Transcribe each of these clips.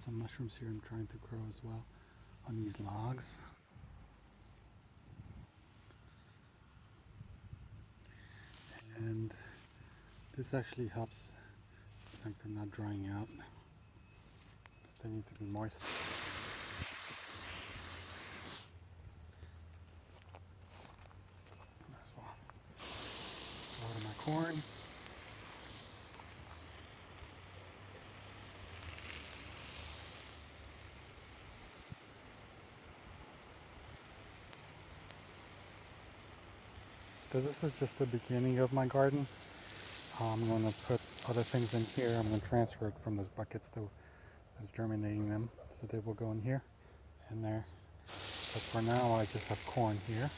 some mushrooms here I'm trying to grow as well on these logs. And this actually helps them from not drying out, because they need to be moist as well. Water my corn. So this is just the beginning of my garden. I'm going to put other things in here. I'm going to transfer it from those buckets to those germinating them, so they will go in here and there. But for now, I just have corn here.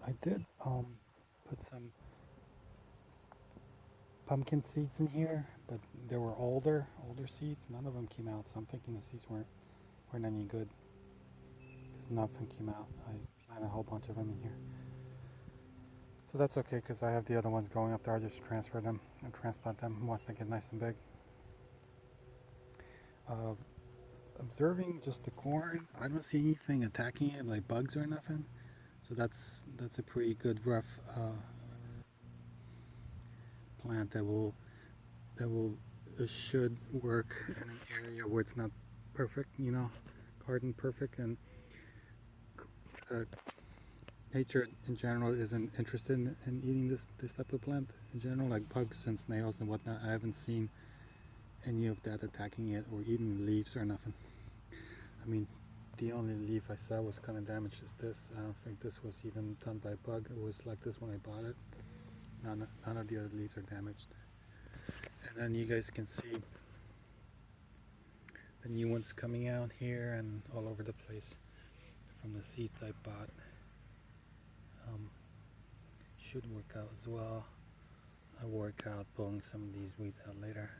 I did put some pumpkin seeds in here, but they were older seeds. None of them came out, so I'm thinking the seeds weren't any good, because nothing came out. I planted a whole bunch of them in here. So that's okay, because I have the other ones going up there. I just transfer them and transplant them once they get nice and big. Observing just the corn, I don't see anything attacking it like bugs or nothing. So that's a pretty good rough plant that should work in an area where it's not perfect, garden perfect, and uh, nature in general isn't interested in eating this type of plant in general, like bugs and snails and whatnot. I haven't seen any of that attacking it or eating leaves or nothing. I mean, the only leaf I saw was kind of damaged is this. I don't think this was even done by a bug. It was like this when I bought it. None of the other leaves are damaged. And then you guys can see the new ones coming out here and all over the place from the seeds I bought. Should work out as well. I'll work out pulling some of these weeds out later.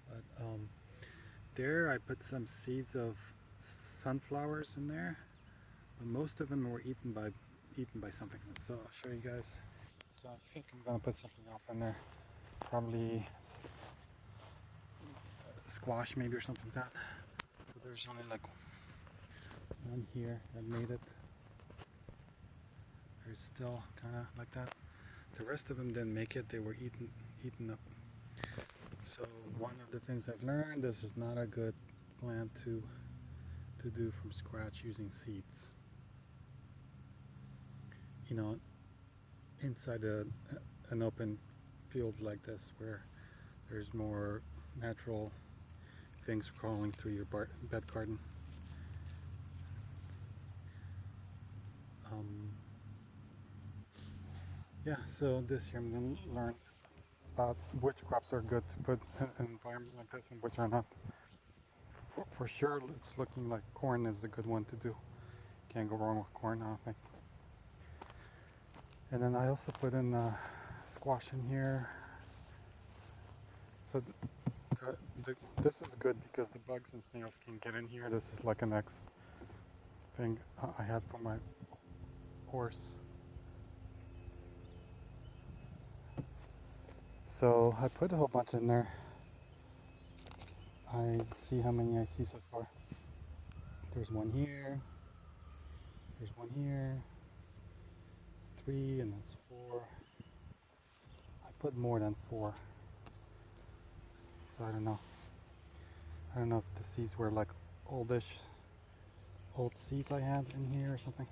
But there I put some seeds of sunflowers in there, but most of them were eaten by something. So I'll show you guys. So I think I'm gonna put something else in there, probably squash maybe or something like that. So there's only like one here that made it. There's still kind of like that. The rest of them didn't make it. They were eaten up. So one of the things I've learned, this is not a good plant to do from scratch using seeds. Inside an open field like this where there's more natural things crawling through your bed garden. Yeah, so this year I'm going to learn about which crops are good to put in an environment like this and which are not. For sure, it's looking like corn is a good one to do. Can't go wrong with corn, I don't think. And then I also put in squash in here. So this is good because the bugs and snails can get in here. This is like an X thing I had for my horse. So I put a whole bunch in there. I see how many I see so far. There's one here. There's one here. It's 3 and that's 4. I put more than 4. So I don't know. I don't know if the seeds were like old seeds I had in here or something.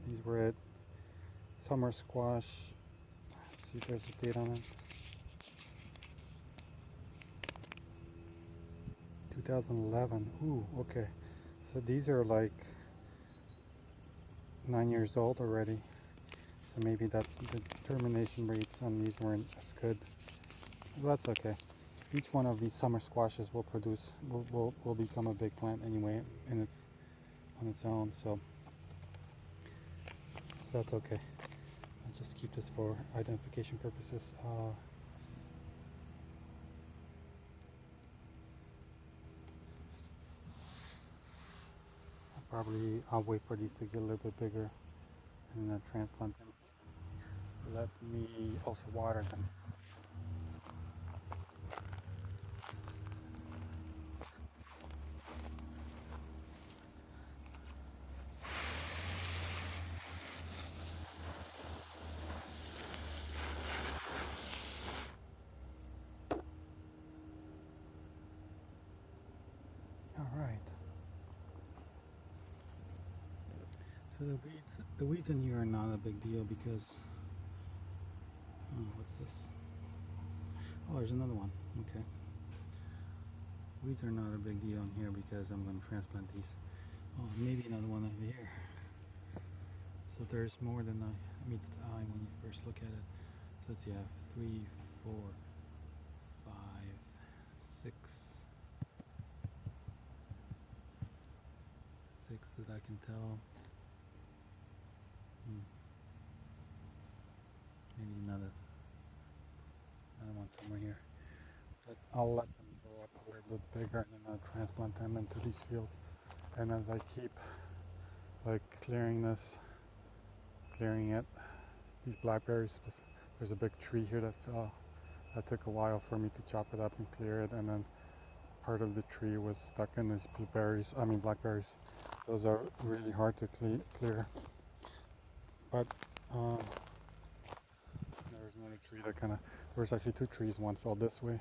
These were it. Summer squash. See if there's a date on it. 2011. Ooh, okay. So these are like 9 years old already. So maybe that's the germination rates on these weren't as good. Well, that's okay. Each one of these summer squashes will produce will become a big plant anyway in its on its own, so that's okay. I'll just keep this for identification purposes. I'll wait for these to get a little bit bigger and then transplant them. Let me also water them. All right. So the weeds in here are not a big deal because, oh, what's this? Oh, there's another one. Okay. Weeds are not a big deal in here because I'm going to transplant these. Oh, maybe another one over here. So there's more than meets the eye when you first look at it. So let's see, I have 3, 4, 5, 6 that I can tell. Maybe another one somewhere here. But I'll let them grow up a little bit bigger and then I'll transplant them into these fields. And as I keep like clearing it, these blackberries, there's a big tree here that fell. That took a while for me to chop it up and clear it, and then part of the tree was stuck in these blackberries. Those are really hard to clear. But there's another tree that there was actually 2 trees. One fell this way,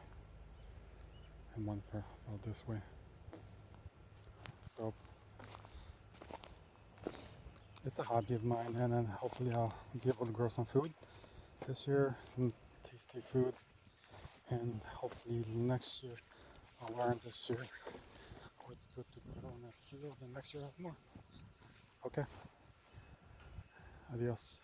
and one fell this way. So it's a hobby of mine, and then hopefully I'll be able to grow some food this year, some tasty food, and hopefully next year I'll learn this year what's good to grow in that field, and next year I'll have more. Okay, adios.